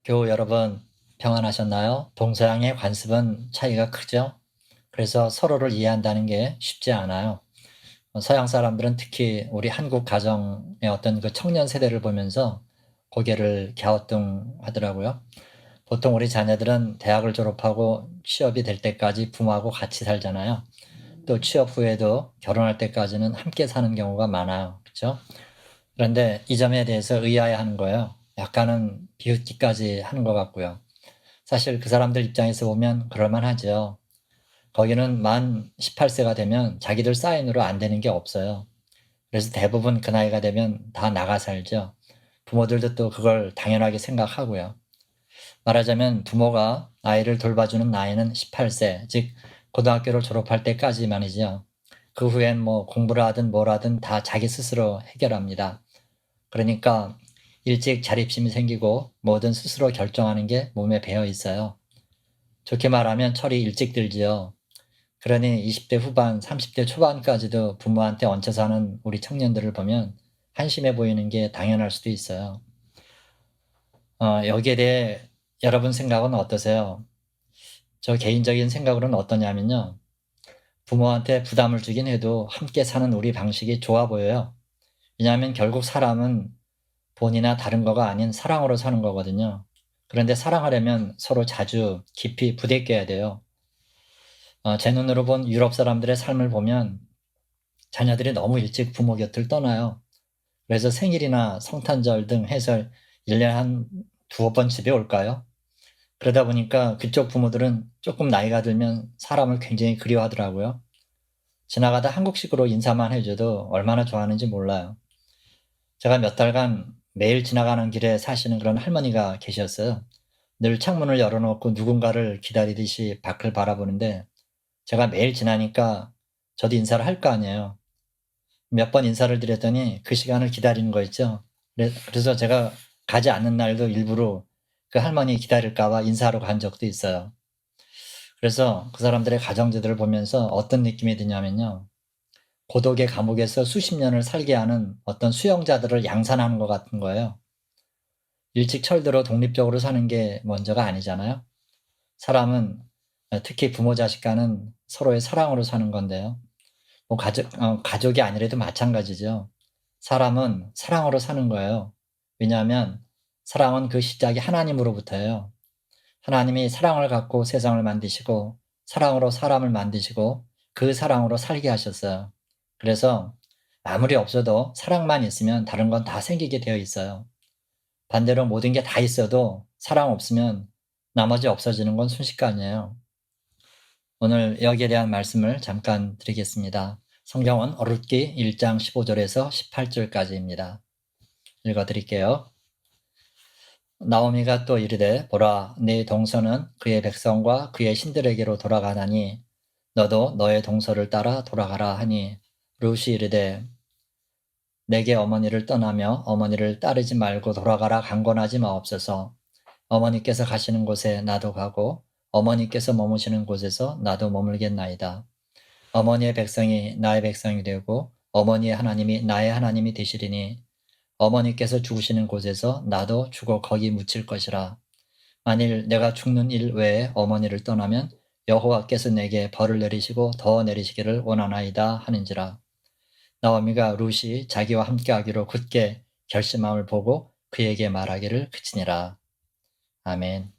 교우 여러분, 평안하셨나요? 동서양의 관습은 차이가 크죠? 그래서 서로를 이해한다는 게 쉽지 않아요. 서양 사람들은 특히 우리 한국 가정의 어떤 그 청년 세대를 보면서 고개를 갸우뚱하더라고요. 보통 우리 자녀들은 대학을 졸업하고 취업이 될 때까지 부모하고 같이 살잖아요. 또 취업 후에도 결혼할 때까지는 함께 사는 경우가 많아요. 그렇죠? 그런데 이 점에 대해서 의아해하는 거예요. 약간은 비웃기까지 하는 것 같고요. 사실 그 사람들 입장에서 보면 그럴만하죠. 거기는 만 18세가 되면 자기들 사인으로 안 되는 게 없어요. 그래서 대부분 그 나이가 되면 다 나가 살죠. 부모들도 또 그걸 당연하게 생각하고요. 말하자면 부모가 아이를 돌봐주는 나이는 18세, 즉 고등학교를 졸업할 때까지만이죠. 그 후엔 뭐 공부를 하든 뭘 하든 다 자기 스스로 해결합니다. 그러니까 일찍 자립심이 생기고 뭐든 스스로 결정하는 게 몸에 배어 있어요. 좋게 말하면 철이 일찍 들지요. 그러니 20대 후반, 30대 초반까지도 부모한테 얹혀 사는 우리 청년들을 보면 한심해 보이는 게 당연할 수도 있어요. 여기에 대해 여러분 생각은 어떠세요? 저 개인적인 생각으로는 어떠냐면요. 부모한테 부담을 주긴 해도 함께 사는 우리 방식이 좋아 보여요. 왜냐하면 결국 사람은 돈이나 다른 거가 아닌 사랑으로 사는 거거든요. 그런데 사랑하려면 서로 자주 깊이 부대껴야 돼요. 제 눈으로 본 유럽 사람들의 삶을 보면 자녀들이 너무 일찍 부모 곁을 떠나요. 그래서 생일이나 성탄절 등 해서 1년에 한 두어 번 집에 올까요? 그러다 보니까 그쪽 부모들은 조금 나이가 들면 사람을 굉장히 그리워하더라고요. 지나가다 한국식으로 인사만 해줘도 얼마나 좋아하는지 몰라요. 제가 몇 달간 매일 지나가는 길에 사시는 그런 할머니가 계셨어요. 늘 창문을 열어놓고 누군가를 기다리듯이 밖을 바라보는데 제가 매일 지나니까 저도 인사를 할 거 아니에요. 몇 번 인사를 드렸더니 그 시간을 기다리는 거 있죠. 그래서 제가 가지 않는 날도 일부러 그 할머니 기다릴까 봐 인사하러 간 적도 있어요. 그래서 그 사람들의 가정제들을 보면서 어떤 느낌이 드냐면요. 고독의 감옥에서 수십 년을 살게 하는 어떤 수용자들을 양산하는 것 같은 거예요. 일찍 철들어 독립적으로 사는 게 먼저가 아니잖아요. 사람은 특히 부모 자식 간은 서로의 사랑으로 사는 건데요. 뭐 가족이 아니라도 마찬가지죠. 사람은 사랑으로 사는 거예요. 왜냐하면 사랑은 그 시작이 하나님으로부터예요. 하나님이 사랑을 갖고 세상을 만드시고 사랑으로 사람을 만드시고 그 사랑으로 살게 하셨어요. 그래서 아무리 없어도 사랑만 있으면 다른 건 다 생기게 되어 있어요. 반대로 모든 게 다 있어도 사랑 없으면 나머지 없어지는 건 순식간이에요. 오늘 여기에 대한 말씀을 잠깐 드리겠습니다. 성경은 룻기 1장 15절에서 18절까지입니다. 읽어 드릴게요. 나오미가 또 이르되 보라 네 동서는 그의 백성과 그의 신들에게로 돌아가나니 너도 너의 동서를 따라 돌아가라 하니 룻이 이르되 내게 어머니를 떠나며 어머니를 따르지 말고 돌아가라 강권하지 마옵소서. 어머니께서 가시는 곳에 나도 가고 어머니께서 머무시는 곳에서 나도 머물겠나이다. 어머니의 백성이 나의 백성이 되고 어머니의 하나님이 나의 하나님이 되시리니 어머니께서 죽으시는 곳에서 나도 죽어 거기 묻힐 것이라. 만일 내가 죽는 일 외에 어머니를 떠나면 여호와께서 내게 벌을 내리시고 더 내리시기를 원하나이다 하는지라. 나오미가 룻이 자기와 함께하기로 굳게 결심함을 보고 그에게 말하기를 그치니라. 아멘.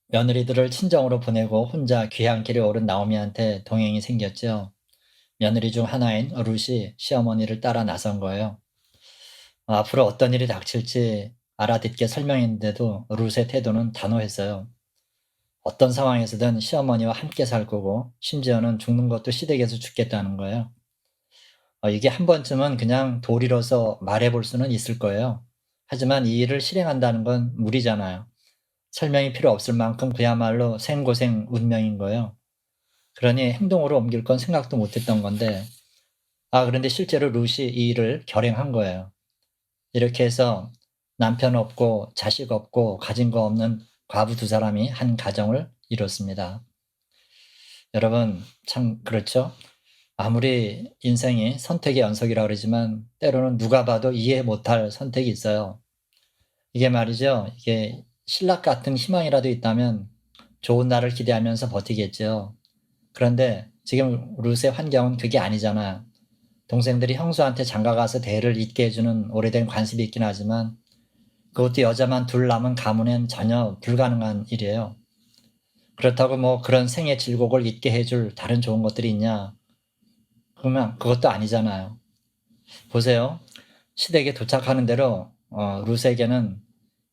며느리들을 친정으로 보내고 혼자 귀향길에 오른 나오미한테 동행이 생겼죠. 며느리 중 하나인 룻이 시어머니를 따라 나선 거예요. 앞으로 어떤 일이 닥칠지 알아듣게 설명했는데도 룻의 태도는 단호했어요. 어떤 상황에서든 시어머니와 함께 살 거고 심지어는 죽는 것도 시댁에서 죽겠다는 거예요. 이게 한 번쯤은 그냥 도리로서 말해볼 수는 있을 거예요. 하지만 이 일을 실행한다는 건 무리잖아요. 설명이 필요 없을 만큼 그야말로 생고생 운명인 거예요. 그러니 행동으로 옮길 건 생각도 못했던 건데 그런데 실제로 룻이 이 일을 결행한 거예요. 이렇게 해서 남편 없고 자식 없고 가진 거 없는 과부 두 사람이 한 가정을 이뤘습니다. 여러분 참 그렇죠? 아무리 인생이 선택의 연속이라고 그러지만 때로는 누가 봐도 이해 못할 선택이 있어요. 이게 말이죠. 이게 신락 같은 희망이라도 있다면 좋은 날을 기대하면서 버티겠죠. 그런데 지금 룻의 환경은 그게 아니잖아요. 동생들이 형수한테 장가가서 대를 잇게 해주는 오래된 관습이 있긴 하지만 그것도 여자만 둘 남은 가문엔 전혀 불가능한 일이에요. 그렇다고 뭐 그런 생애 질곡을 잊게 해줄 다른 좋은 것들이 있냐? 그러면 그것도 아니잖아요. 보세요. 시댁에 도착하는 대로 룻에게는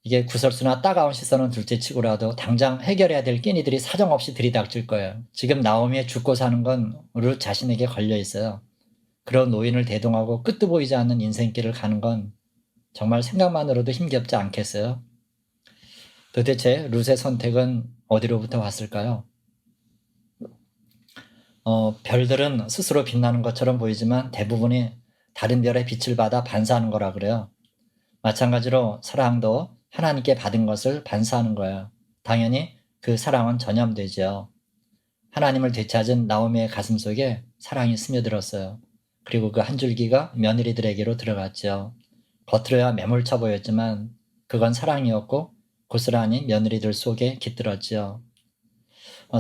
이게 구설수나 따가운 시선은 둘째치고라도 당장 해결해야 될 끼니들이 사정없이 들이닥칠 거예요. 지금 나오미의 죽고 사는 건 룻 자신에게 걸려 있어요. 그런 노인을 대동하고 끝도 보이지 않는 인생길을 가는 건 정말 생각만으로도 힘겹지 않겠어요? 도대체 룻의 선택은 어디로부터 왔을까요? 별들은 스스로 빛나는 것처럼 보이지만 대부분이 다른 별의 빛을 받아 반사하는 거라 그래요. 마찬가지로 사랑도 하나님께 받은 것을 반사하는 거예요. 당연히 그 사랑은 전염되죠. 하나님을 되찾은 나오미의 가슴 속에 사랑이 스며들었어요. 그리고 그 한 줄기가 며느리들에게로 들어갔죠. 겉으로야 매몰차 보였지만 그건 사랑이었고 고스란히 며느리들 속에 깃들었죠.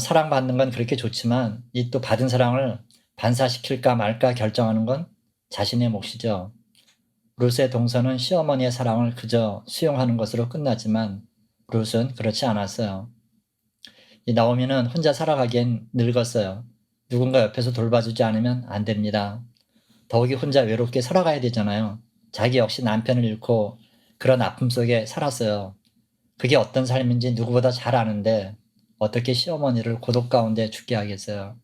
사랑받는 건 그렇게 좋지만 이 또 받은 사랑을 반사시킬까 말까 결정하는 건 자신의 몫이죠. 룻의 동서는 시어머니의 사랑을 그저 수용하는 것으로 끝났지만 룻은 그렇지 않았어요. 이 나오미는 혼자 살아가기엔 늙었어요. 누군가 옆에서 돌봐주지 않으면 안 됩니다. 더욱이 혼자 외롭게 살아가야 되잖아요. 자기 역시 남편을 잃고 그런 아픔 속에 살았어요. 그게 어떤 삶인지 누구보다 잘 아는데 어떻게 시어머니를 고독 가운데 죽게 하겠어요.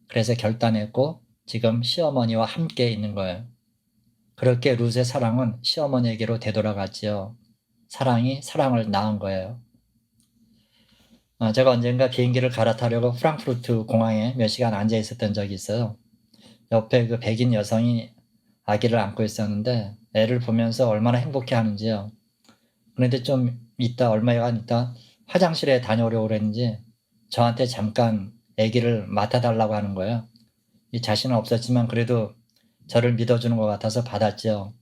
그래서 결단했고 지금 시어머니와 함께 있는 거예요. 그렇게 룻의 사랑은 시어머니에게로 되돌아갔지요. 사랑이 사랑을 낳은 거예요. 제가 언젠가 비행기를 갈아타려고 프랑크푸르트 공항에 몇 시간 앉아 있었던 적이 있어요. 옆에 그 백인 여성이 아기를 안고 있었는데 애를 보면서 얼마나 행복해 하는지요. 그런데 좀 있다, 얼마간 있다 화장실에 다녀오려고 그랬는지 저한테 잠깐 아기를 맡아달라고 하는 거예요. 이 자신은 없었지만 그래도 저를 믿어주는 것 같아서 받았죠.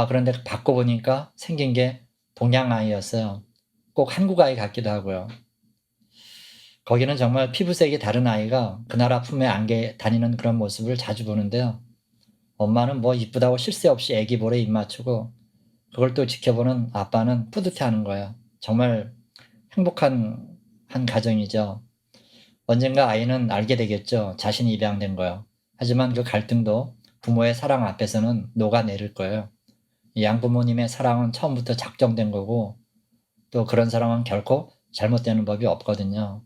그런데 받고 보니까 생긴 게 동양 아이였어요. 꼭 한국 아이 같기도 하고요. 거기는 정말 피부색이 다른 아이가 그 나라 품에 안겨 다니는 그런 모습을 자주 보는데요. 엄마는 뭐 이쁘다고 쉴 새 없이 애기 볼에 입 맞추고 그걸 또 지켜보는 아빠는 뿌듯해하는 거예요. 정말 행복한 한 가정이죠. 언젠가 아이는 알게 되겠죠. 자신이 입양된 거요. 하지만 그 갈등도 부모의 사랑 앞에서는 녹아내릴 거예요. 양부모님의 사랑은 처음부터 작정된 거고 또 그런 사랑은 결코 잘못되는 법이 없거든요.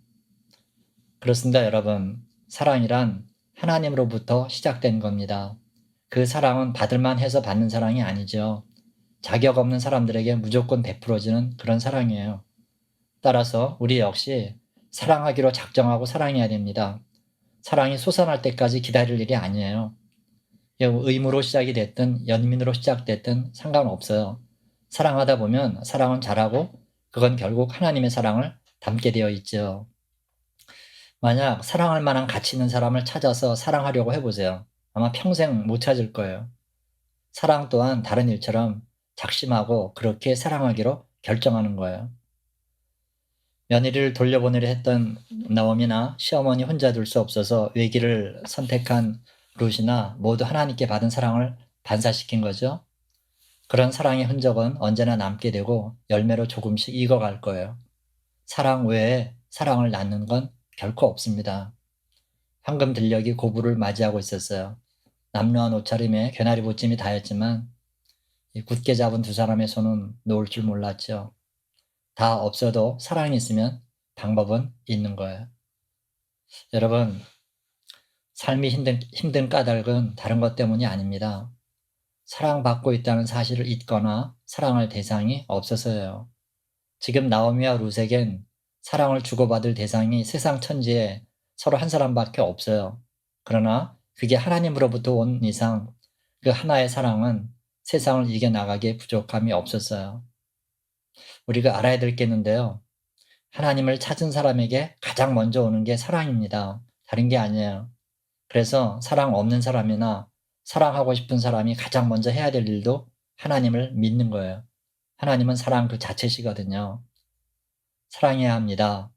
그렇습니다, 여러분. 사랑이란 하나님으로부터 시작된 겁니다. 그 사랑은 받을만 해서 받는 사랑이 아니죠. 자격 없는 사람들에게 무조건 베풀어지는 그런 사랑이에요. 따라서 우리 역시 사랑하기로 작정하고 사랑해야 됩니다. 사랑이 솟아날 때까지 기다릴 일이 아니에요. 의무로 시작이 됐든 연민으로 시작됐든 상관없어요. 사랑하다 보면 사랑은 잘하고 그건 결국 하나님의 사랑을 담게 되어 있죠. 만약 사랑할 만한 가치 있는 사람을 찾아서 사랑하려고 해보세요. 아마 평생 못 찾을 거예요. 사랑 또한 다른 일처럼 작심하고 그렇게 사랑하기로 결정하는 거예요. 며느리를 돌려보내려 했던 나오미나 시어머니 혼자 둘 수 없어서 외길을 선택한 룻이나 모두 하나님께 받은 사랑을 반사시킨 거죠. 그런 사랑의 흔적은 언제나 남게 되고 열매로 조금씩 익어갈 거예요. 사랑 외에 사랑을 낳는 건 결코 없습니다. 황금 들녘이 고부를 맞이하고 있었어요. 남루한 옷차림에 개나리 보찜이 다였지만 굳게 잡은 두 사람의 손은 놓을 줄 몰랐죠. 다 없어도 사랑이 있으면 방법은 있는 거예요. 여러분, 삶이 힘든 까닭은 다른 것 때문이 아닙니다. 사랑받고 있다는 사실을 잊거나 사랑할 대상이 없어서예요. 지금 나오미와 룻에겐 사랑을 주고받을 대상이 세상 천지에 서로 한 사람밖에 없어요. 그러나 그게 하나님으로부터 온 이상 그 하나의 사랑은 세상을 이겨나가기에 부족함이 없었어요. 우리가 알아야 될 게 있는데요. 하나님을 찾은 사람에게 가장 먼저 오는 게 사랑입니다. 다른 게 아니에요. 그래서 사랑 없는 사람이나 사랑하고 싶은 사람이 가장 먼저 해야 될 일도 하나님을 믿는 거예요. 하나님은 사랑 그 자체시거든요. 사랑해야 합니다.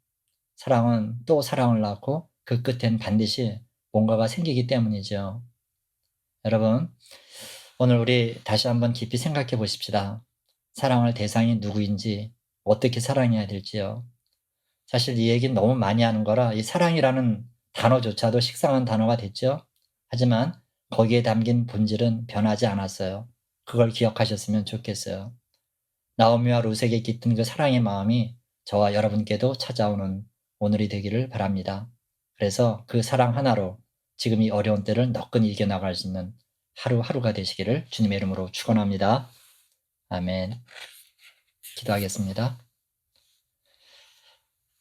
사랑은 또 사랑을 낳고 그 끝엔 반드시 뭔가가 생기기 때문이죠. 여러분, 오늘 우리 다시 한번 깊이 생각해 보십시다. 사랑할 대상이 누구인지, 어떻게 사랑해야 될지요. 사실 이 얘기는 너무 많이 하는 거라 이 사랑이라는 단어조차도 식상한 단어가 됐죠. 하지만 거기에 담긴 본질은 변하지 않았어요. 그걸 기억하셨으면 좋겠어요. 나오미와 룻에게 깃든 그 사랑의 마음이 저와 여러분께도 찾아오는 오늘이 되기를 바랍니다. 그래서 그 사랑 하나로 지금 이 어려운 때를 너끈히 이겨나갈 수 있는 하루하루가 되시기를 주님의 이름으로 축원합니다. 아멘. 기도하겠습니다.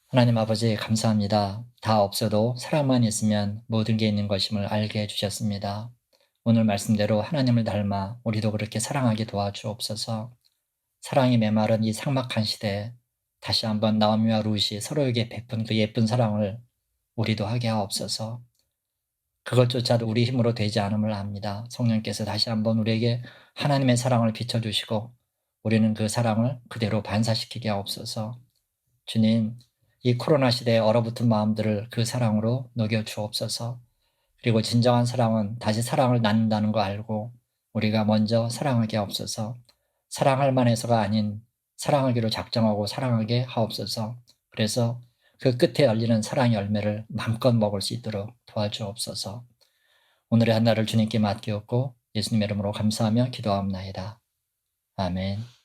하나님 아버지 감사합니다. 다 없어도 사랑만 있으면 모든 게 있는 것임을 알게 해주셨습니다. 오늘 말씀대로 하나님을 닮아 우리도 그렇게 사랑하게 도와주옵소서. 사랑이 메마른 이 삭막한 시대에 다시 한번 나오미와 룻이 서로에게 베푼 그 예쁜 사랑을 우리도 하게 하옵소서. 그것조차도 우리 힘으로 되지 않음을 압니다. 성령께서 다시 한번 우리에게 하나님의 사랑을 비춰주시고 우리는 그 사랑을 그대로 반사시키게 하옵소서. 주님, 이 코로나 시대에 얼어붙은 마음들을 그 사랑으로 녹여 주옵소서. 그리고 진정한 사랑은 다시 사랑을 낳는다는 거 알고 우리가 먼저 사랑하게 하옵소서. 사랑할 만해서가 아닌 사랑하기로 작정하고 사랑하게 하옵소서. 그래서 그 끝에 열리는 사랑의 열매를 마음껏 먹을 수 있도록 도와주옵소서. 오늘의 한날을 주님께 맡기었고 예수님의 이름으로 감사하며 기도하옵나이다. 아멘.